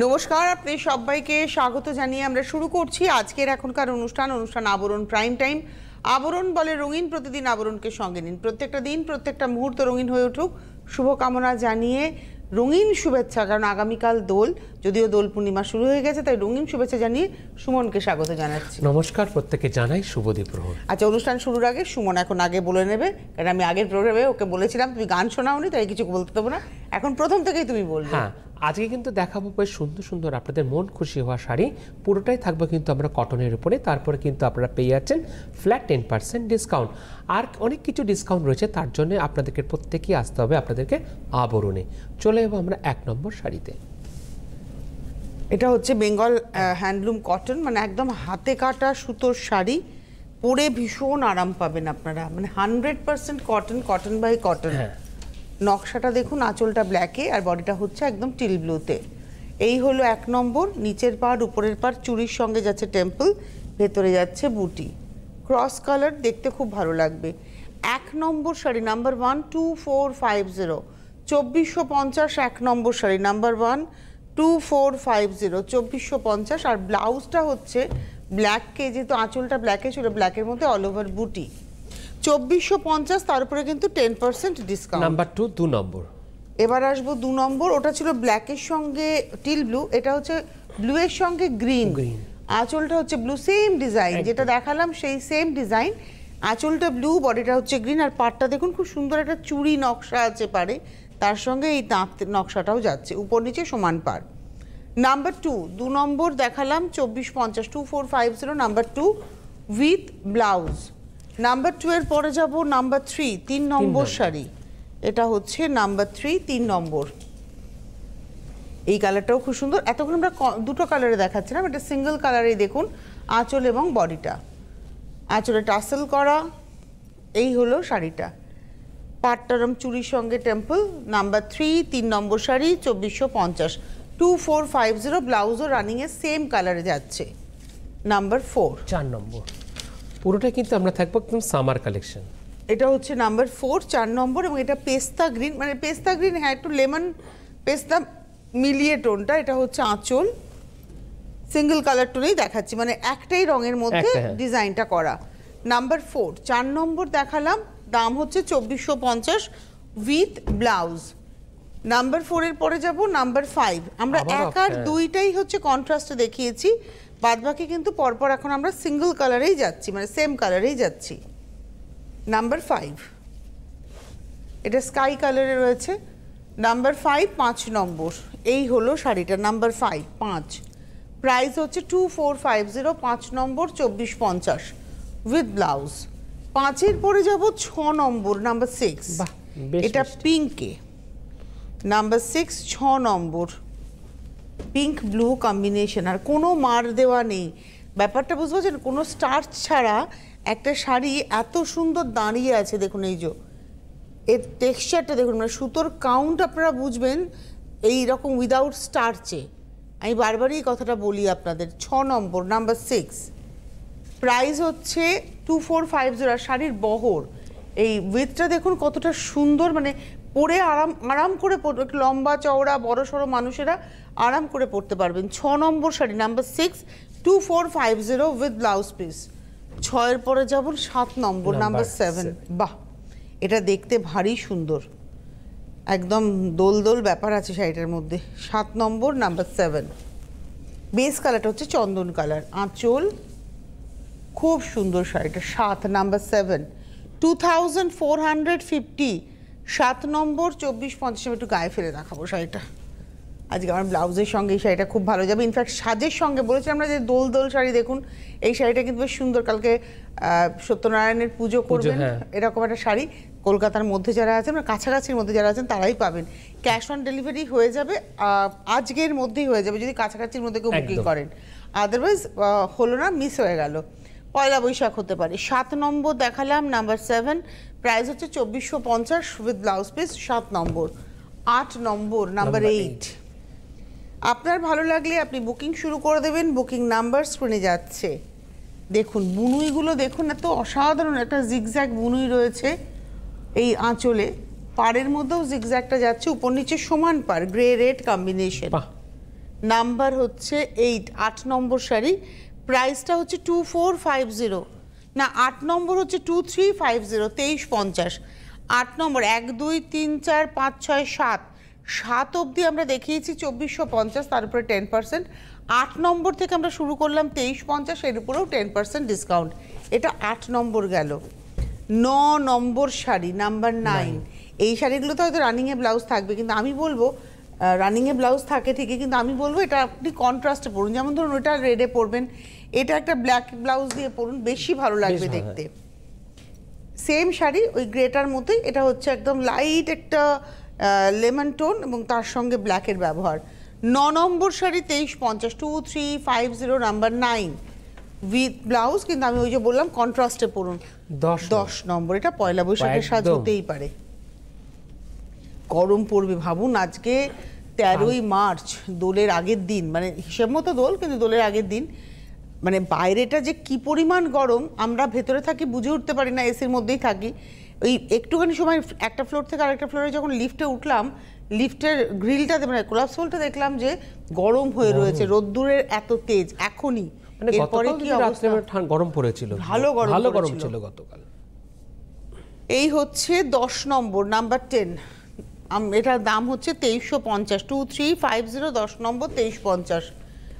নমস্কার, আপনাদের সবাইকে স্বাগত জানিয়ে আমরা শুরু করছি আজকের এখনকার অনুষ্ঠান আবরণ প্রাইম টাইম। আবরণ বলে রঙিন, প্রতিদিন আবরণকে সঙ্গে নিন। প্রত্যেকটা দিন প্রত্যেকটা মুহূর্ত রঙিন হয়ে উঠুক, শুভকামনা জানিয়ে রঙিন শুভেচ্ছা, কারণ আগামীকাল দোল, যদিও দোল পূর্ণিমা শুরু হয়ে গেছে, তাই রঙিন শুভেচ্ছা জানিয়ে সুমনকে স্বাগত জানাচ্ছি। নমস্কার, প্রত্যেককে জানাই শুভ দ্বীপ্রহর। আচ্ছা, অনুষ্ঠান শুরুর আগে সুমন এখন আগে বলে নেবে, কারণ আমি আগের প্রোগ্রামে ওকে বলেছিলাম তুমি গান শোনাওনি, তাই কিছু বলতে দেবো না, এখন প্রথম থেকেই তুমি বলবে। হ্যাঁ, আজকে কিন্তু দেখাবো বেশ সুন্দর সুন্দর আপনাদের মন খুশি হওয়া শাড়ি। পুরোটাই থাকবে কিন্তু আমরা কটনের উপরে, তারপরে কিন্তু আপনারা পেয়ে যাচ্ছেন ফ্ল্যাট 10% ডিসকাউন্ট। আর অনেক কিছু ডিসকাউন্ট রয়েছে, তার জন্য আপনাদেরকে প্রত্যেকেই আসতে হবে আপনাদেরকে আবরণে। চলে যাবো আমরা 1 নম্বর শাড়িতে। এটা হচ্ছে বেঙ্গল হ্যান্ডলুম কটন, মানে একদম হাতে কাটা সুতোর শাড়ি, পরে ভীষণ আরাম পাবেন আপনারা, মানে 100% কটন, কটন বাই কটন। নকশাটা দেখুন, আঁচলটা ব্ল্যাকে আর বডিটা হচ্ছে একদম টিল ব্লুতে। এই হলো 1 নম্বর। নিচের পাড় উপরের পাড় চুড়ির সঙ্গে যাচ্ছে টেম্পল, ভেতরে যাচ্ছে বুটি, ক্রস কালার, দেখতে খুব ভালো লাগবে। 1 নম্বর শাড়ি নাম্বার 12450, 2450 1 নম্বর শাড়ি নাম্বার 12450, 2450। আর ব্লাউজটা হচ্ছে ব্ল্যাককে, যেহেতু আঁচলটা ব্ল্যাকে ছিল, ব্ল্যাকের মধ্যে অল ওভার বুটি, 2450, তার উপরে কিন্তু 10% ডিসকাউন্ট। নাম্বার 2 নম্বর। এবার আসবো 2 নম্বর। ওটা ছিল ব্ল্যাকের সঙ্গে টিল ব্লু, এটা হচ্ছে ব্লু এর সঙ্গে গ্রিন। আঁচলটা হচ্ছে ব্লু, সেম ডিজাইন যেটা দেখালাম, সেই সেম ডিজাইন। আঁচলটা ব্লু, বডিটা হচ্ছে গ্রিন, আর পাড়টা দেখুন খুব সুন্দর একটা চুড়ি নকশা আছে পাড়ে, তার সঙ্গে এই দাঁত নকশাটাও যাচ্ছে, উপর নিচে সমান পাড়। নাম্বার 2 নম্বর দেখালাম 2450, 2450 নাম্বার 2 উইথ ব্লাউজ। নাম্বার 2 এর পরে যাব নাম্বার 3 নম্বর শাড়ি। এটা হচ্ছে নাম্বার 3 নম্বর। এই কালারটাও খুব সুন্দর। এতক্ষণ আমরা দুটো কালারে দেখাচ্ছিলাম, এটা সিঙ্গেল কালারেই দেখুন আঁচল এবং বডিটা, আঁচলে টাসেল করা। এই হলো শাড়িটা, পাট্টারম চুরির সঙ্গে টেম্পল। নাম্বার 3 নম্বর শাড়ি, 2450, 2450। ব্লাউজও রানিং এর সেম কালারে যাচ্ছে। নাম্বার 4 নম্বর। পুরোটা কিন্তু আমরা থাকবো একদম সামার কালেকশন। এটা হচ্ছে নাম্বার 4 নম্বর, এবং এটা পেস্তা গ্রিন, মানে পেস্তা গ্রিন, হ্যাঁ একটু লেমন পেস্তা মিলিয়ে টোনটা। এটা হচ্ছে আঁচল, সিঙ্গেল কালার টোনেই দেখাচ্ছি, মানে একটাই রঙের মধ্যে ডিজাইনটা করা। নাম্বার 4 নম্বর দেখালাম, দাম হচ্ছে 2450 উইথ ব্লাউজ। নাম্বার 4 এর পরে যাব নাম্বার 5। আমরা 1 আর 2টাই হচ্ছে কন্ট্রাস্টে দেখিয়েছি, বাদবাকি কিন্তু পরপর এখন আমরা সিঙ্গেল কালারেই যাচ্ছি, মানে সেম কালারেই যাচ্ছি। নাম্বার 5, এটা স্কাই কালারে রয়েছে। নাম্বার 5 নম্বর। এই হলো শাড়িটা নাম্বার 5। প্রাইস হচ্ছে 2450, 5 নম্বর 2450 উইথ ব্লাউজ। 5 এর পরে যাব 6 নম্বর, নাম্বার 6। এটা পিঙ্কে, নাম্বার 6 6 নম্বর, পিঙ্ক ব্লু কম্বিনেশন, আর কোনো মার দেওয়া নেই। ব্যাপারটা বুঝতে পারছেন, কোনো স্টার্চ ছাড়া একটা শাড়ি এত সুন্দর দাঁড়িয়ে আছে। দেখুন এই যে এর টেক্সচারটা দেখুন, মানে সুতোর কাউন্ট আপনারা বুঝবেন এই রকম উইদাউট স্টার্চে। আমি বারবারই এই কথাটা বলি আপনাদের। 6 নম্বর, নাম্বার 6। প্রাইস হচ্ছে 2450। আর শাড়ির বহর, এই উইথটা দেখুন কতটা সুন্দর, মানে পরে আরাম করে একটু লম্বা চওড়া বড় সড়ো মানুষেরা আরাম করে পরতে পারবেন। 6 number sari number 6, 2450 with blouse piece. 6 এর পরে যাব 7 নম্বর, নাম্বার 7। বাহ, এটা দেখতে ভারী সুন্দর, একদম দোল দোল ব্যাপার আছে শাড়িটার মধ্যে। 7 নম্বর, নাম্বার 7। বেস কালারটা হচ্ছে চন্দন কালার, আঁচল খুব সুন্দর শাড়িটা। 7 নাম্বার 7, 2450। 7 নম্বর 2450। একটু গায়ে ফেলে দেখাবো শাড়িটা, আজকে আমার ব্লাউজের সঙ্গে এই শাড়িটা খুব ভালো যাবে। ইনফ্যাক্ট সাজের সঙ্গে বলেছিলাম আমরা যে দোল দোল শাড়ি দেখুন, এই শাড়িটা কিন্তু বেশ সুন্দর। কালকে সত্যনারায়ণের পুজো করবেন, এরকম একটা শাড়ি কলকাতার মধ্যে যারা আছেন, মানে কাছাকাছির মধ্যে যারা আছেন তারাই পাবেন। ক্যাশ অন ডেলিভারি হয়ে যাবে, আজকের মধ্যেই হয়ে যাবে যদি কাছাকাছির মধ্যে কেউ বুকিং করেন, আদারওয়াইজ হলো না, মিস হয়ে গেল, পয়লা বৈশাখ হতে পারে। 7 নম্বর দেখালাম, নাম্বার 7। প্রাইস হচ্ছে 2450 with blouse piece. 7 number. 8 number, number 8। আপনার ভালো লাগলে আপনি বুকিং শুরু করে দেবেন, বুকিং নাম্বার স্ক্রিনে যাচ্ছে। দেখুন বুনুইগুলো দেখুন, এত অসাধারণ একটা জিগজ্যাগ বুনুই রয়েছে এই আঁচলে, পাড়ের মধ্যেও জিগজ্যাগটা যাচ্ছে, উপর নিচে সমান পাড়, গ্রে রেড কম্বিনেশন। নাম্বার হচ্ছে 8, 8 নম্বর শাড়ি, প্রাইসটা হচ্ছে 2450, না 8 নম্বর হচ্ছে 2350, 2350। 8 নম্বর 1 2 3 4 5 6 7, 7 অবধি আমরা দেখিয়েছি 2450, তার উপরে 10%। 8 নম্বর থেকে আমরা শুরু করলাম 2350, এর উপরেও 10% ডিসকাউন্ট। এটা 8 নম্বর গেল। 9 নম্বর শাড়ি নাম্বার 9, এই শাড়িগুলোতে হয়তো রানিংয়ে ব্লাউজ থাকবে, কিন্তু আমি বলবো রানিংয়ে ব্লাউজ থাকে ঠিকই, কিন্তু আমি বলবো এটা আপনি কন্ট্রাস্টে পরুন। যেমন ধরুন ওটা রেডে পরবেন, এটা একটা ব্ল্যাক ব্লাউজ দিয়ে পরুন, বেশি ভালো লাগবে দেখতে। সেম শাড়ি ওই গ্রেটার মতোই, এটা হচ্ছে একদম লাইট একটা লেমন টোন এবং তার সঙ্গে ব্ল্যাকের ব্যবহার। 9 নম্বর শাড়ি 2350, 2350 নাম্বার 9 উইথ ব্লাউজ, কিন্তু আমি ওই যে বললাম কন্ট্রাস্টে পরুন। 10 নম্বর, এটা পয়লা বৈশাখের সাজ হতেই পারে। গরম পড়বে ভাবুন, আজকে 13ই মার্চ, দোলের আগের দিন, মানে হিসেব মতো দোল কিন্তু দোলের আগের দিন, মানে বাইরেটা যে কি পরিমাণ গরম, আমরা ভেতরে থাকি বুঝে উঠতে পারি না, এসির মধ্যেই থাকি। ওই একটুখানি সময় একটা ফ্লোর থেকে আরেকটা ফ্লোরে যখন লিফটে উঠলাম, লিফটের গ্রিলটাতে মানে কোলাপস হোলটা দেখলাম যে গরম হয়ে রয়েছে, রোদ্দুরের এত তেজ এখনই। মানে এরপরে কি অবস্থা, গরম পড়েছিল, ভালো গরম ছিল গতকাল। এই হচ্ছে 10 নম্বর নাম্বার 10, এটার দাম হচ্ছে 2350, 2350, 10 নম্বর 2350।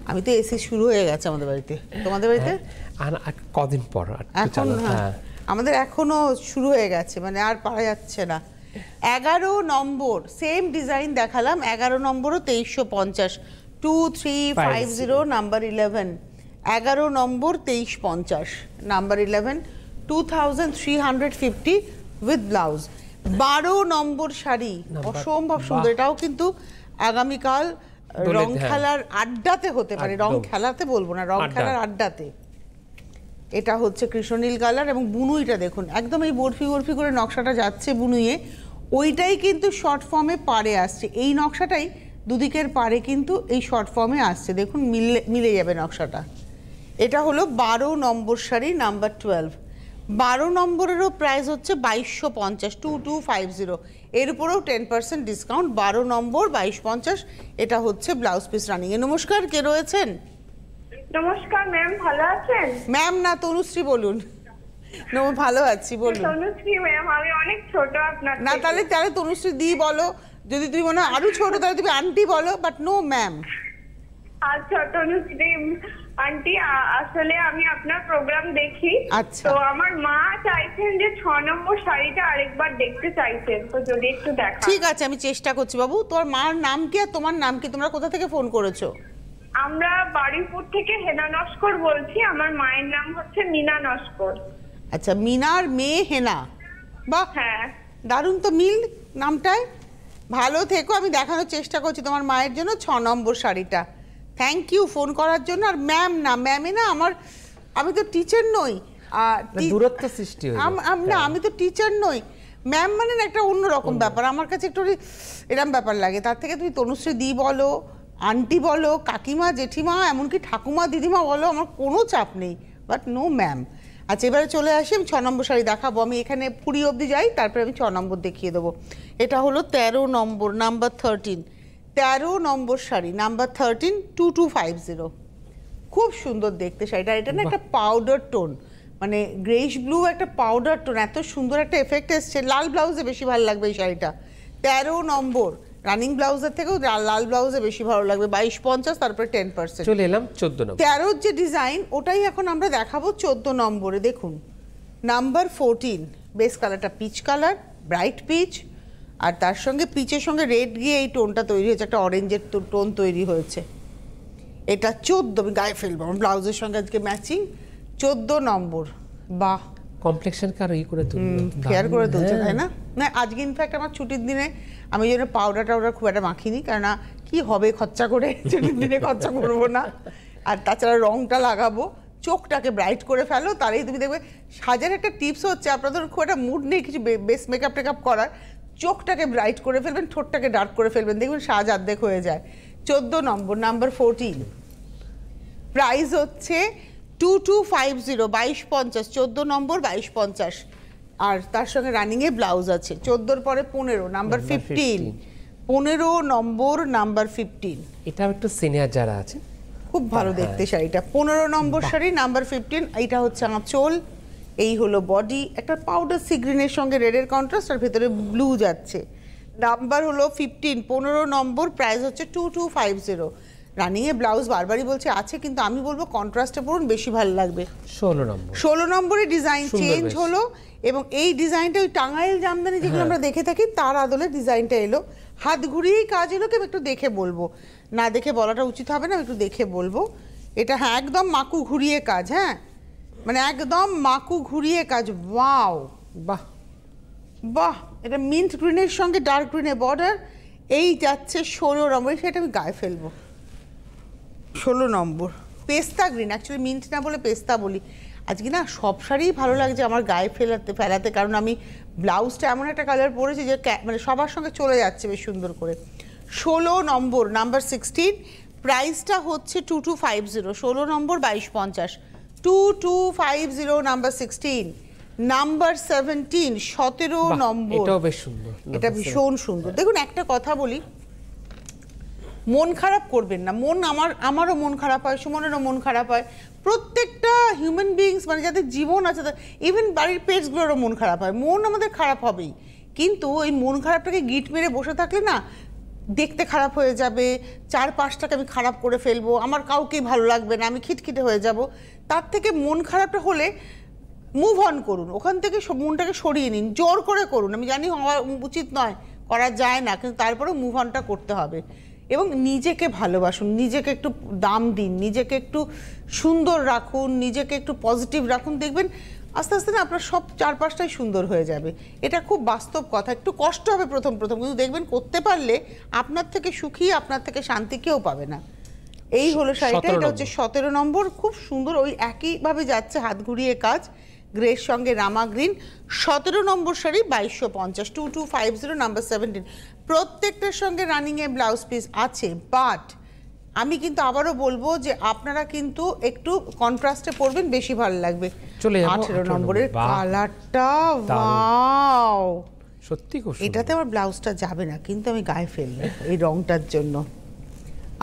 আমি তো এসি শুরু হয়ে গেছে আমাদের বাড়িতে, তোমাদের বাড়িতে কদিন পর এখন? আমাদের এখনো শুরু হয়ে গেছে, মানে আর পারা যাচ্ছে না। 11 নম্বর সেম ডিজাইন দেখালাম, 11 নম্বরও 2350, 2350 number 11। 11 number 2350 number 11, 2350 with blouse. 12 নম্বর শাড়ি অসম্ভব সুন্দর, এটাও কিন্তু আগামীকাল রং খেলার আড্ডাতে হতে পারে, রং খেলাতে বলবো না, রং খেলার আড্ডাতে। এটা হচ্ছে কৃষ্ণনীল কালার এবং বুনুইটা দেখুন, একদম এই বরফি বরফি করে নকশাটা যাচ্ছে বুনুইয়ে, ওইটাই কিন্তু শর্ট ফর্মে পাড়ে আসছে। এই নকশাটাই দুদিকের পাড়ে কিন্তু এই শর্ট ফর্মে আসছে, দেখুন মিলে যাবে নকশাটা। এটা হলো 12 নম্বর শাড়ি নাম্বার 12। 12 নম্বরেরও প্রাইস হচ্ছে 2250, 2250, এর উপরেও 10% ডিসকাউন্ট। 12 নম্বর 2250, এটা হচ্ছে ব্লাউজ পিস রানিং এ। নমস্কার, কে রয়েছেন? নমস্কার ম্যাম, ভালো আছেন? ম্যাম না, তনুশ্রী বলুন। ভালো আছি, বলুন। তনুশ্রী ম্যাম, আমি অনেক ছোট আপনার না, তাহলে তনুশ্রী দি বলো, যদি তুমি মনে হয় আরো ছোট তাহলে তুমি আন্টি বলো, বাট নো ম্যাম। আচ্ছা তনুশ্রী আন্টি, আসলে আমি আপনার প্রোগ্রাম দেখি, আচ্ছা, তো আমার মা চাইছেন যে 6 নম্বর শাড়িটা আরেকবার দেখতে চাইছেন, তো যদি একটু দেখা। ঠিক আছে, আমি চেষ্টা করছি। বাবু, তোমার মার নাম কি আর তোমার নাম কি? তোমরা কোথা থেকে ফোন করেছো? আমরা বারুইপুর থেকে হেনা নস্কর বলছি, আমার মায়ের নাম হচ্ছে মিনা নস্কর। আচ্ছা, মিনার মেয়ে হেনা, বাহ, হ্যাঁ দারুণ তো মিল নামটায়। ভালো থেকো, আমি দেখানোর চেষ্টা করছি তোমার মায়ের জন্য 6 নম্বর শাড়িটা। থ্যাংক ইউ ফোন করার জন্য। আর ম্যাম না, ম্যামে না, আমি তো টিচার নই, দূরত্ব সৃষ্টি হয় না, আমি তো টিচার নই। ম্যাম মানে না একটা অন্যরকম ব্যাপার, আমার কাছে একটু এরম ব্যাপার লাগে। তার থেকে তুমি তনুশ্রী দি বলো, আন্টি বলো, কাকিমা, জেঠিমা, এমনকি ঠাকুমা, দিদিমা বলো, আমার কোনো চাপ নেই, বাট নো ম্যাম। আচ্ছা, এবারে চলে আসি, আমি 6 নম্বর শাড়ি দেখাবো। আমি এখানে 20 অবধি যাই, তারপরে আমি 6 নম্বর দেখিয়ে দেবো। এটা হলো 13 নম্বর নাম্বার 13, 13 নম্বর শাড়ি নাম্বার 13, 2250। খুব সুন্দর দেখতে শাড়িটা। এটা না একটা পাউডার টোন, মানে গ্রেইশ ব্লু একটা পাউডার টোন, এত সুন্দর একটা এফেক্ট এসছে। লাল ব্লাউজে বেশি ভালো লাগবে এই শাড়িটা। 13 নম্বর, রানিং ব্লাউজের থেকেও লাল ব্লাউজে বেশি ভালো লাগবে। 2250, তারপরে 10%। চলে এলাম 14 নম্বর। 13 যে ডিজাইন, ওটাই এখন আমরা দেখাবো 14 নম্বরে। দেখুন নাম্বার 14, বেস কালারটা পিচ কালার, ব্রাইট পিচ, আর তার সঙ্গে পিচের সঙ্গে রেড গিয়ে এই টোনটা তৈরি হয়েছে, একটা অরেঞ্জের টোন তৈরি হয়েছে। এটা 14, আমি গায়ে ফেলবো, আমার ব্লাউজের সঙ্গে আজকে ম্যাচিং। 14 নম্বর, বাহ, কমপ্লেক্সনকে আরো করে তুললো, কেয়ার করে তুলছে, তাই না? না, আজকে ইনফ্যাক্ট আমার ছুটির দিনে আমি যেন পাউডার টাউডার খুব একটা মাখিনি, কেননা কি হবে খরচা করে, ছুটির দিনে খরচা করবো না। আর তাছাড়া রংটা লাগাবো, চোখটাকে ব্রাইট করে ফেলো, তাহলেই তুমি দেখবে। সাজার একটা টিপস হচ্ছে, আপনাদের খুব একটা মুড নেই কিছু বেস মেকআপ টেকআপ করার, চোখটাকে ব্রাইট করে ফেলবেন, ঠোঁটটাকে ডার্ক করে ফেলবেন, দেখবেন সাজ অর্ধেক হয়ে যায়। 14 নম্বর নাম্বার 14, প্রাইস হচ্ছে 2250, 2250, 14 নম্বর 2250, আর তার সঙ্গে রানিংয়ে ব্লাউজ আছে। 14 পরে 15 নাম্বার 15, 15 নম্বর নাম্বার 15। এটাও একটু সিনিয়র যারা আছে খুব ভালো দেখতে শাড়িটা। 15 নম্বর শাড়ি নাম্বার 15। এটা হচ্ছে আঁচল, এই হলো বডি, একটা পাউডার সি গ্রিনের সঙ্গে রেডের কন্ট্রাস্ট, আর ভেতরে ব্লু যাচ্ছে। নাম্বার হলো 15, 15 নম্বর, প্রাইস হচ্ছে 2250। রানিংয়ে ব্লাউজ বারবারই বলছে আছে, কিন্তু আমি বলবো কন্ট্রাস্টে পরুন, বেশি ভালো লাগবে। 16 নম্বর, 16 নম্বরে ডিজাইন চেঞ্জ বেশ। হলো, এবং এই ডিজাইনটা ওই টাঙ্গাইল জামদানি যেগুলো আমরা দেখে থাকি তার আদলে ডিজাইনটা এলো। হাত ঘুরিয়েই কাজ এলো, কি আমি একটু দেখে বলবো, না দেখে বলাটা উচিত হবে না, আমি একটু দেখে বলবো। এটা হ্যাঁ একদম মাকু ঘুরিয়ে কাজ, হ্যাঁ মানে একদম মাকু ঘুরিয়ে কাজ। ওয়াও, বাহ বাহ, এটা মিন্ট গ্রিনের সঙ্গে ডার্ক গ্রিনের বর্ডার। এই যাচ্ছে 16 নম্বর, সেটা আমি গায়ে ফেলবো। 16 নম্বর পেস্তা গ্রিন, অ্যাকচুয়ালি মিন্ট না বলে পেস্তা বলি। আজকে না সব শাড়িই ভালো লাগছে আমার গায়ে ফেলাতে, কারণ আমি ব্লাউজটা এমন একটা কালার পরেছি যে মানে সবার সঙ্গে চলে যাচ্ছে বেশ সুন্দর করে। 16 নম্বর নাম্বার 16, প্রাইসটা হচ্ছে 2250। 16 নম্বর 2250, 2250 নাম্বার 16। নাম্বার 17, 17 নম্বর, এটাও বেশ সুন্দর, এটা ভীষণ সুন্দর। দেখুন একটা কথা বলি, মন খারাপ করবেন না। আমারও মন খারাপ হয়, সুমনেরও মন খারাপ হয়, প্রত্যেকটা হিউম্যান বিইংস মানে যাদের জীবন আছে, ইভেন বাড়ির পেটসগুলোরও মন খারাপ হয়, মন আমাদের খারাপ হবেই। কিন্তু এই মন খারাপটাকে গিট মেরে বসে থাকলে না দেখতে খারাপ হয়ে যাবে, 4-5টাকে আমি খারাপ করে ফেলবো, আমার কাউকেই ভালো লাগবে না, আমি খিটখিটে হয়ে যাব। তার থেকে মন খারাপটা হলে মুভ অন করুন, ওখান থেকে মনটাকে সরিয়ে নিন, জোর করে করুন। আমি জানি হওয়া উচিত নয়, করা যায় না, কিন্তু তারপরেও মুভ অনটা করতে হবে। এবং নিজেকে ভালোবাসুন, নিজেকে একটু দাম দিন, নিজেকে একটু সুন্দর রাখুন, নিজেকে একটু পজিটিভ রাখুন, দেখবেন আস্তে আস্তে না আপনার সব 4-5টাই সুন্দর হয়ে যাবে। এটা খুব বাস্তব কথা। একটু কষ্ট হবে প্রথম কিন্তু দেখবেন করতে পারলে আপনার থেকে সুখী, আপনার থেকে শান্তি কেউ পাবে না। এই হলো শাড়িটা, এটা হচ্ছে 17 নম্বর, খুব সুন্দর, ওই একইভাবে যাচ্ছে হাত ঘুরিয়ে কাজ, গ্রের সঙ্গে রামা গ্রিন। 17 নম্বর শাড়ি 2250, 2250 নাম্বার 17। প্রত্যেকটার সঙ্গে রানিংয়ে ব্লাউজ পিস আছে, বাট আমি কিন্তু আবারও বলবো যে আপনারা কিন্তু একটু কন্ট্রাস্টে পরবেন, বেশি ভালো লাগবে। 18 নম্বরের কালারটা, ওয়াও সত্যি খুব সুন্দর। এটাতে আমার ব্লাউজটা যাবে না, কিন্তু আমি গায়ে ফেলবো এই রংটার জন্য।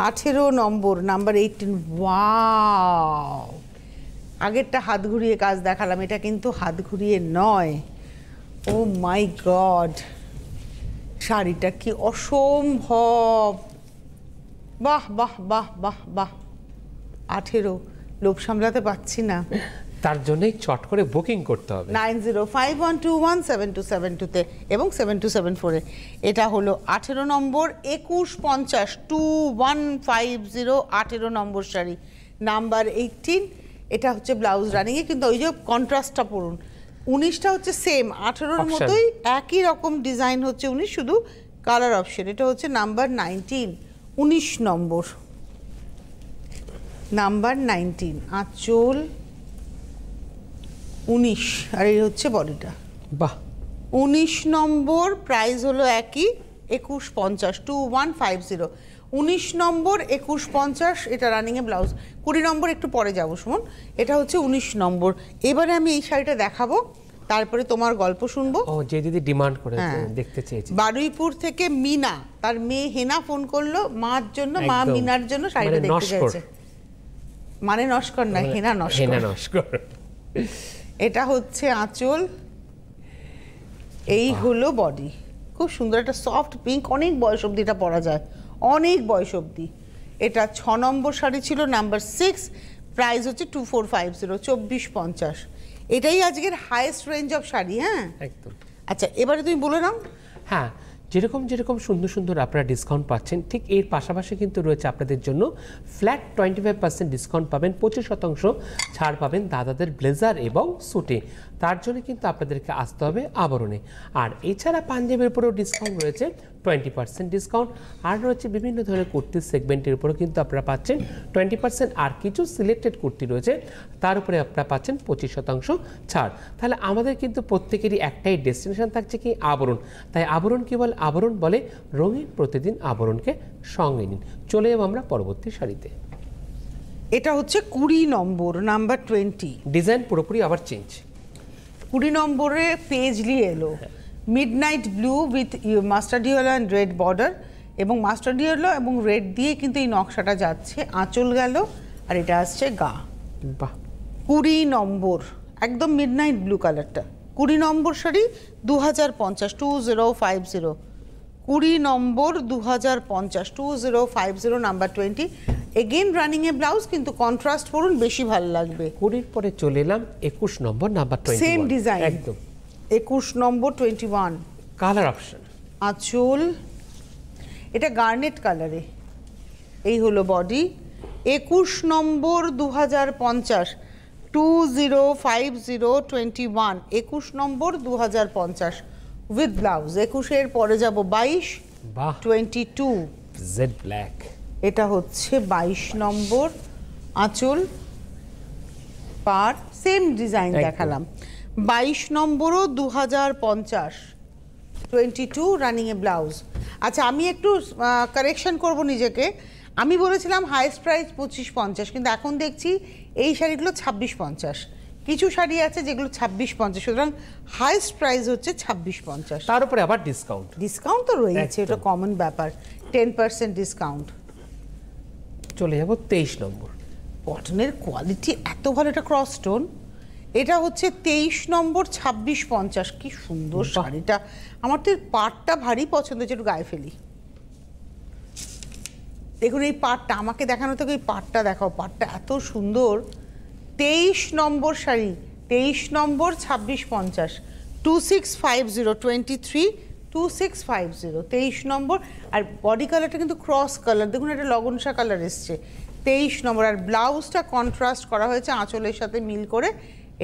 18 নম্বর নাম্বার 18, ওয়াও, আগেরটা হাত ঘুরিয়ে কাজ দেখালাম, এটা কিন্তু হাত ঘুরিয়ে নয়। ও মাই গড, শাড়িটা কি অসম্ভব, বাহ বাহ বাহ বাহ বাহ। 18, লোভ সামলাতে পারছি না, তার জন্যই চট করে বুকিং করতে হবে 9051217272 এবং 7274-এ। এটা হলো 18 নম্বর 2150, 2150, 18 নম্বর শাড়ি নাম্বার 18। এটা হচ্ছে ব্লাউজ রানিংয়ে, কিন্তু ওই যে কন্ট্রাস্টটা পড়ুন। 19টা হচ্ছে সেম 18-র মতোই, একই রকম ডিজাইন হচ্ছে 19, শুধু কালার অপশন। এটা হচ্ছে নাম্বার 19, 19 নম্বর, নাম্বার 19, আঁচল 19, আর এই হচ্ছে বডিটা। বাহ, 19 নম্বর, প্রাইস হলো একই 2150, 2150। 19 নম্বর 2150, এটা রানিংয়ে ব্লাউজ। 20 নম্বর একটু পরে যাবো সুমন, এটা হচ্ছে 19 নম্বর। এবারে আমি এই শাড়িটা দেখাবো, তারপরে তোমার গল্প শুনবো। ও যে দিদি ডিমান্ড করে দেখতে চেয়েছি, বারুইপুর থেকে মিনা, তার মেয়ে হেনা ফোন করলো মার জন্য, মা মিনার জন্য শাড়িটা দেখতে চাইছে। মানে নস্কর না, হেনা নস্কর। এটা হচ্ছে আঁচল, এই হলো বডি, খুব সুন্দর একটা সফট পিঙ্ক, অনেক বয়স অবধি এটা পরা যায়, অনেক বয়স অবধি। এটা 6 নম্বর শাড়ি ছিল, নাম্বার 6, প্রাইস হচ্ছে 2450, 2450। এটাই আজকের হাইয়েস্ট রেঞ্জ অফ শাড়ি। হ্যাঁ একদম। আচ্ছা এবারে তুমি বলে নাও। হ্যাঁ, যেরকম যেরকম সুন্দর সুন্দর আপনারা ডিসকাউন্ট পাচ্ছেন, ঠিক এর পাশাপাশি কিন্তু রয়েছে আপনাদের জন্য ফ্ল্যাট 25% ডিসকাউন্ট পাবেন, 25% ছাড় পাবেন দাদাদের ব্লেজার এবং স্যুটে। তার জন্য কিন্তু আপনাদেরকে আসতে হবে আবরণে। আর এছাড়া পাঞ্জাবের উপরেও ডিসকাউন্ট রয়েছে 20% ডিসকাউন্ট, আর রয়েছে বিভিন্ন ধরনের কুর্তির সেগমেন্টের উপরেও কিন্তু আপনারা পাচ্ছেন 20%, আর কিছু সিলেক্টেড কুর্তি রয়েছে তার উপরে আপনারা পাচ্ছেন 25% ছাড়। তাহলে আমাদের কিন্তু প্রত্যেকেরই একটাই ডেস্টিনেশন থাকছে কি, আবরণ। তাই আবরণ কি বলে, আবরণ বলে রঙিন প্রতিদিন আবরণকে সঙ্গে নিন। চলে যাবো আমরা পরবর্তী শাড়িতে। এটা হচ্ছে 20 নম্বর, নাম্বার 20। ডিজাইন পুরোপুরি আবার চেঞ্জ। 20 নম্বরে পেজলি এলো, midnight blue with mustard yellow and red border. এবং মাস্টার্ড ইয়েলো এবং রেড দিয়ে কিন্তু এই নকশাটা যাচ্ছে। আঁচল গেল, আর এটা আসছে গা। বাহ 20 নম্বর, একদম মিডনাইট ব্লু কালারটা। 20 নম্বর শাড়ি 2050, 2050। 20 নম্বর 2050, 2050, নাম্বার 20। এগেন রানিং এ ব্লাউজ, কিন্তু কন্ট্রাস্ট পরুন, বেশি ভালো লাগবে। 20 পরে চলে এলাম 21 নম্বর নাম্বার 21। সেম ডিজাইন, একদম 21 নম্বর 21। Colour option. আঁচল এটা গার্নেট কালারে, এই হলো body. 21 number 2050, 2050, 21 number 2050 with blouse. 21-এর পরে যাব 22, বাহ 22। Jade black. এটা হচ্ছে 22 নম্বর। আঁচল পার সেম ডিজাইন একদম। দেখালাম। 22 নম্বরও 2050, 22 রানিং এ ব্লাউজ। আচ্ছা, আমি একটু কারেকশন করব নিজেকে। আমি বলেছিলাম হাইস্ট প্রাইস 2550, কিন্তু এখন দেখছি এই শাড়িগুলো 2650। কিছু শাড়ি আছে যেগুলো 2650, সুতরাং হাইস্ট প্রাইস হচ্ছে 2650। তার উপরে আবার ডিসকাউন্ট। ডিসকাউন্ট তো রয়েছে, একদম। এটা কমন ব্যাপার। 10% ডিসকাউন্ট। চলে যাব 23 নম্বর। কটনের কোয়ালিটি এত ভালো, এটা ক্রস স্টোন। এটা হচ্ছে 23 নম্বর 2650। কি সুন্দর বাহ। শাড়িটা, আমার তো এর পাড়টা ভারী পছন্দ হয়েছে, একটু গায়ে ফেলি। দেখুন এই পাড়টা, আমাকে দেখানো থেকে এই পাড়টা দেখাও, পাড়টা এত সুন্দর। 23 নম্বর শাড়ি, 23 নম্বর 2650, 2650, 23 2650, 23 নম্বর। আর বডি কালারটা কিন্তু ক্রস কালার, দেখুন এটা লগনসা কালার এসছে। 23 নম্বর। আর ব্লাউজটা কন্ট্রাস্ট করা হয়েছে আঁচলের সাথে মিল করে।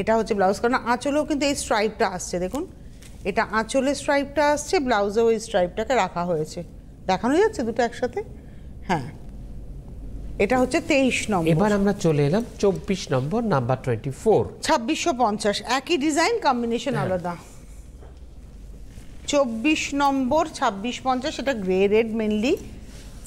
এটা হচ্ছে ব্লাউজ, কারণ আঁচলেও কিন্তু এই স্ট্রাইপটা আসছে, দেখুন এটা আঁচলের স্ট্রাইপটা আসছে, ব্লাউজেও এই স্ট্রাইপটাকে রাখা হয়েছে। দেখানো যাচ্ছে দুটো একসাথে? হ্যাঁ, এটা হচ্ছে 23 নম্বর। এবার আমরা চলে এলাম 24 নম্বর নাম্বার 24। 2650, একই ডিজাইন, কম্বিনেশন আলাদা। 24 নম্বর 2650, এটা গ্রে রেড মেনলি।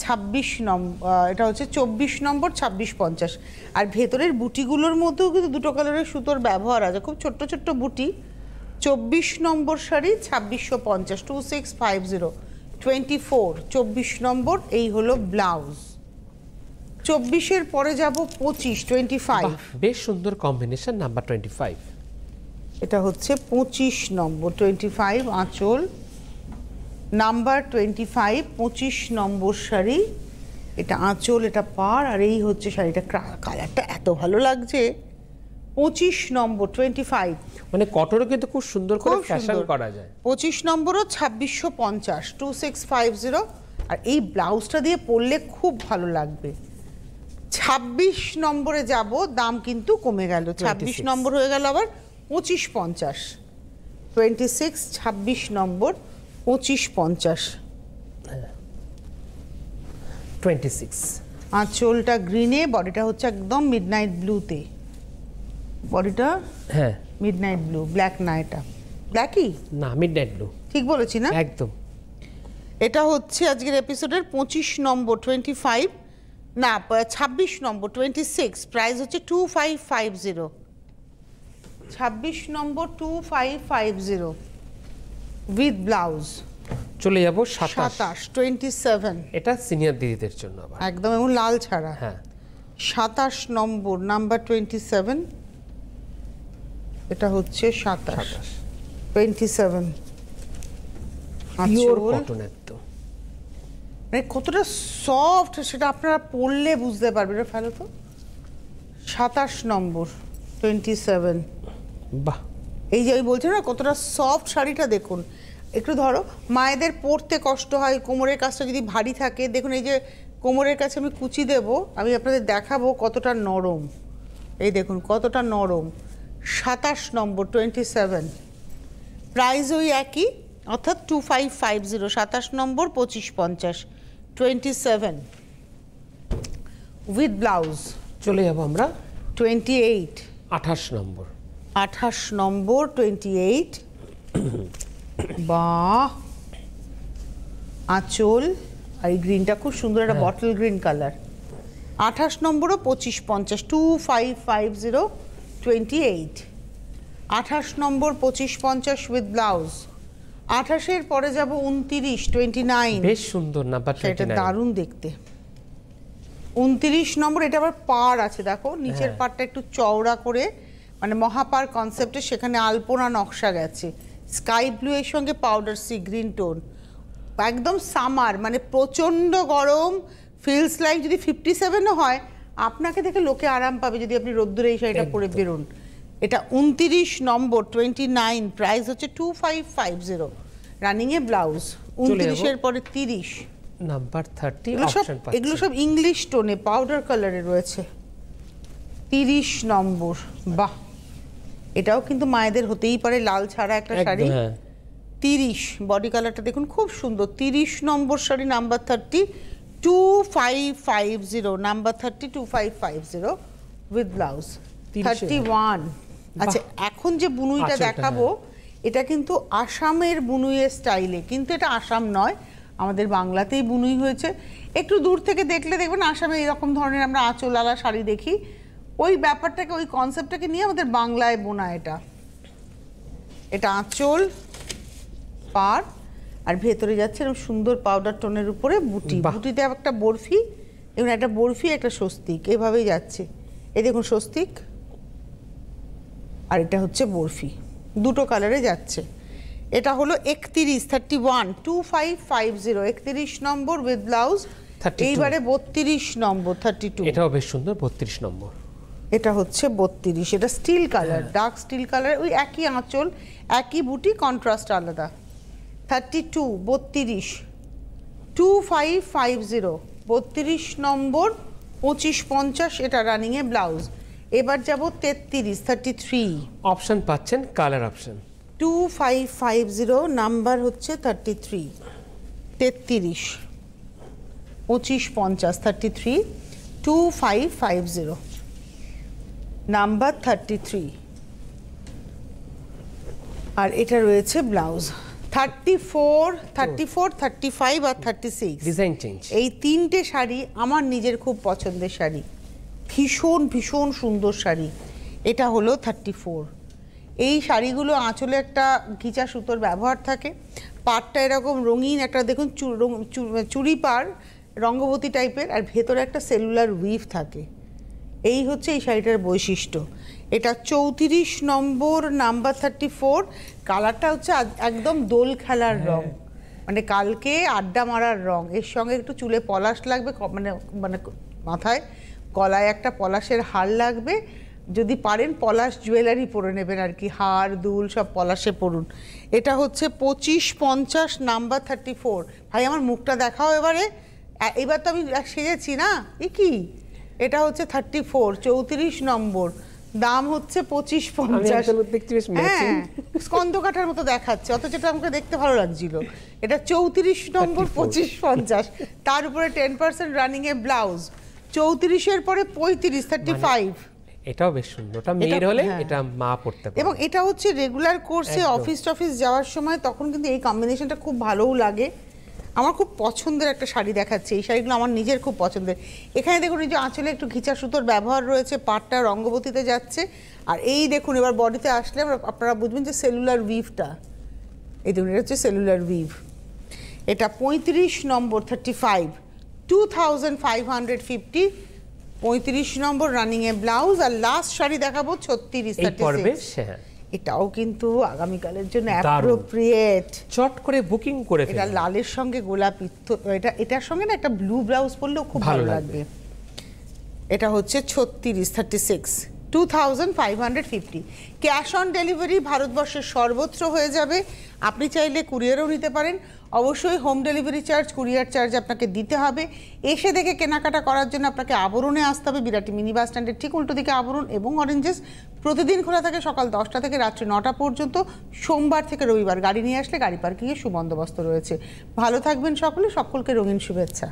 26 নম্বর, এটা হচ্ছে 24 নম্বর 2650। আর ভেতরের বুটিগুলোর মধ্যেও কিন্তু দুটো কালারের সুতোর ব্যবহার আছে, খুব ছোট্ট ছোট্ট বুটি। 24 নম্বর শাড়ি 2650, 2650, 24, 24 নম্বর। এই হলো ব্লাউজ। 24-এর পরে যাব 25, 25। বেশ সুন্দর কম্বিনেশন নাম্বার 25। এটা হচ্ছে 25 নম্বর 25। আঁচল নাম্বার 25, 25 নম্বর শাড়ি। এটা আঁচল, এটা পাড়, আর এই হচ্ছে শাড়িটা। কালারটা এত ভালো লাগছে। 25 নম্বর 25, মানে কটনও কিন্তু খুব সুন্দর করে খুব ফ্যাশন সুন্দর। করা যায়। 25 নম্বরও 2650, 2650। আর এই ব্লাউজটা দিয়ে পরলে খুব ভালো লাগবে। 26 নম্বরে যাব, দাম কিন্তু কমে গেল, 26 নম্বর হয়ে গেল আবার 2550। 26, 26 নম্বর 2550। 26। আঁচলটা গ্রিনে, বডিটা হচ্ছে একদম মিডনাইট ব্লুতে। বডিটা হ্যাঁ মিডনাইট ব্লু, ব্ল্যাক না, এটা ব্ল্যাকই, না মিডনাইট ব্লু। ঠিক বলেছি না? একদম। এটা হচ্ছে আজকের এপিসোডের 25 নম্বর 25, না 26 নম্বর 26। প্রাইস হচ্ছে 2550। 26 নম্বর 2550 উইথ ব্লাউজ। চলে যাব 27। 27, এটা সিনিয়র দিদিদের জন্য আবার একদম এবং লাল ছাড়া। হ্যাঁ 27 নম্বর নাম্বার 27। এটা হচ্ছে 27, 27। পিওর আঁচল কটন একদম। মানে কতটা সফট সেটা আপনারা পরলে বুঝতে পারবেন। এটা ফেলো তো। 27 নম্বর 27। বাহ এই যে আমি বলছি না কতটা সফট শাড়িটা, দেখুন একটু ধরো, মায়েদের পরতে কষ্ট হয়, কোমরের কাছটা যদি ভারী থাকে, দেখুন এই যে কোমরের কাছে আমি কুচি দেব, আমি আপনাদের দেখাবো কতটা নরম। এই দেখুন কতটা নরম। 27 নম্বর 27। প্রাইস ওই একই, অর্থাৎ 2550। 27 নম্বর 2550, 27 উইথ ব্লাউজ। চলে যাব আমরা 28, 28 নম্বর। 28 নম্বর 28। বাহ, আঁচল আর এই গ্রিনটা খুব সুন্দর, একটা বটল গ্রিন কালার। 28 নম্বরও 2550, 2550, 28। 28 নম্বর 2550 উইথ ব্লাউজ। 28-এর পরে যাব 29, 29। বেশ সুন্দর নাম্বার এটা 29। দারুণ দেখতে। 29 নম্বর, এটা আবার পার আছে দেখো, নিচের পাড়টা একটু চওড়া করে, মানে মহাপার কনসেপ্টে, সেখানে আলপনা নকশা গেছে, স্কাই ব্লু এর সঙ্গে পাউডার সি গ্রিন টোন, একদম সামার, মানে প্রচন্ড গরম, ফিলস লাইক যদি 57ও হয় আপনাকে দেখে লোকে আরাম পাবে যদি আপনি রোদ্দুরে এই শাড়িটা পরে বেরোন। এটা 29 নম্বর 29, প্রাইস হচ্ছে 2550, রানিং এ ব্লাউজ। 29-এর পরে 30, নাম্বার 30 এগুলো সব ইংলিশ টোনে পাউডার কালারে রয়েছে। 30 নম্বর, বাহ, এটাও কিন্তু মায়েদের হতেই পারে, লাল ছাড়া একটা শাড়ি। 30 বডি কালারটা দেখুন খুব সুন্দর। 30 number sari number 30, 2550, number 30 2550 with blouse. 31। আচ্ছা, এখন যে বুনুইটা দেখাবো এটা কিন্তু আসামের বুনুইয়ের স্টাইলে, কিন্তু এটা আসাম নয়, আমাদের বাংলাতেই বুনুই হয়েছে। একটু দূর থেকে দেখলে দেখবেন আসামে এরকম ধরনের আমরা আঁচলালা শাড়ি দেখি, ওই ব্যাপারটাকে, ওই কনসেপ্টটাকে নিয়ে আমাদের বাংলায় বোনা। এটা আঁচল, পাড়, আর ভেতরে যাচ্ছে এরকম সুন্দর পাউডার টোনের উপরে বুটি, বুটিতে একটা বরফি, এবং একটা বরফি একটা স্বস্তিক, এভাবেই যাচ্ছে। এই দেখুন স্বস্তিক, আর এটা হচ্ছে বরফি, দুটো কালারে যাচ্ছে। এটা হলো 31, 31, 2550, 31 নম্বর উইথ ব্লাউজ। এইবারে 32 নম্বর 32, এটাও বেশ সুন্দর। 32 নম্বর, এটা হচ্ছে 32, এটা steel colour, dark steel colour, ওই একই আঁচল একই বুটি, কন্ট্রাস্ট আলাদা। 32, 32, 2550, 32 নম্বর 2550, এটা রানিং এ ব্লাউজ। এবার যাব 33, 33, অপশন পাচ্ছেন কালার অপশন। 2550, নাম্বার হচ্ছে 33, 33, 2550, 33, 2550, নাম্বার 33। আর এটা রয়েছে ব্লাউজ। 34, 34, 35 আর 36, ডিজাইন চেঞ্জ। এই তিনটে শাড়ি আমার নিজের খুব পছন্দের শাড়ি, ভীষণ ভীষণ সুন্দর শাড়ি। এটা হলো 34। এই শাড়িগুলো আঁচলে একটা ঘিচা সুতোর ব্যবহার থাকে, পাড়টা এরকম রঙিন একটা দেখুন চুড়ি পাড়, রঙ্গবতী টাইপের, আর ভেতরে একটা সেলুলার উইভ থাকে। এই হচ্ছে এই শাড়িটার বৈশিষ্ট্য। এটা 34 নম্বর, নাম্বার 34। কালারটা হচ্ছে একদম দোল খেলার রং, মানে কালকে আড্ডা মারার রং। এর সঙ্গে একটু চুলে পলাশ লাগবে, মানে মানে মাথায় গলায় একটা পলাশের হার লাগবে, যদি পারেন পলাশ জুয়েলারি পরে নেবেন আর কি, হার দুল সব পলাশে পরুন। এটা হচ্ছে 2550, নাম্বার 34। ভাই আমার মুখটা দেখাও এবারে, এবার তো আমি সেজেছি না, এ কি, এটা হচ্ছে 34, 34 নম্বর, দাম হচ্ছে 2550। হ্যাঁ, স্কন্দকাঠার মতো দেখাচ্ছে, অথচ এটা আমাকে দেখতে ভালো লাগছিল। এটা 34 নম্বর 2550, তার উপরে 10% রানিং এ ব্লাউজ। 34-এর পরে 35, 35। এটাও বেশ সুন্দর, এটা মেয়ের হলে এটা মা পড়তে পারে। এবং এটা হচ্ছে রেগুলার কোর্সে অফিস যাওয়ার সময়, তখন কিন্তু এই কম্বিনেশনটা খুব ভালোও লাগে। আমার খুব পছন্দের একটা শাড়ি দেখাচ্ছে, এই শাড়িগুলো আমার নিজের খুব পছন্দের। এখানে দেখুন এই যে আঁচলে একটু ঘিচা সুতোর ব্যবহার রয়েছে, পাড়টা রঙ্গবতীতে যাচ্ছে, আর এই দেখুন এবার বডিতে আসলে আপনারা বুঝবেন যে সেলুলার উইভটা, এই দেখুন এটা হচ্ছে সেলুলার উইভ। এটা 35 নম্বর 35, 2550, 35 নম্বর রানিং এ ব্লাউজ। আর লাস্ট শাড়ি দেখাবো 36, 36। এটাও কিন্তু আগামীকালের জন্য অ্যাপ্রোপ্রিয়েট, চট করে বুকিং করে এটা লালের সঙ্গে গোলাপি, এটার সঙ্গে না একটা ব্লু ব্লাউজ পরলেও খুব ভালো লাগবে। এটা হচ্ছে 36, 36, 2550। ক্যাশ অন ডেলিভারি ভারতবর্ষের সর্বত্র হয়ে যাবে, আপনি চাইলে কুরিয়ারও নিতে পারেন। অবশ্যই home delivery charge, courier charge আপনাকে দিতে হবে। এসে দেখে কেনাকাটা করার জন্য আপনাকে আবরণে আসতে হবে, বিরাটি মিনি বাস স্ট্যান্ডের ঠিক উল্টো দিকে আবরণ এবং অরেঞ্জেস। প্রতিদিন খোলা থাকে সকাল 10টা থেকে রাত্রি 9টা পর্যন্ত, সোমবার থেকে রবিবার। গাড়ি নিয়ে আসলে গাড়ি পার্কিংয়ের সুবন্দোবস্ত রয়েছে। ভালো থাকবেন সকলে, সকলকে রঙিন শুভেচ্ছা।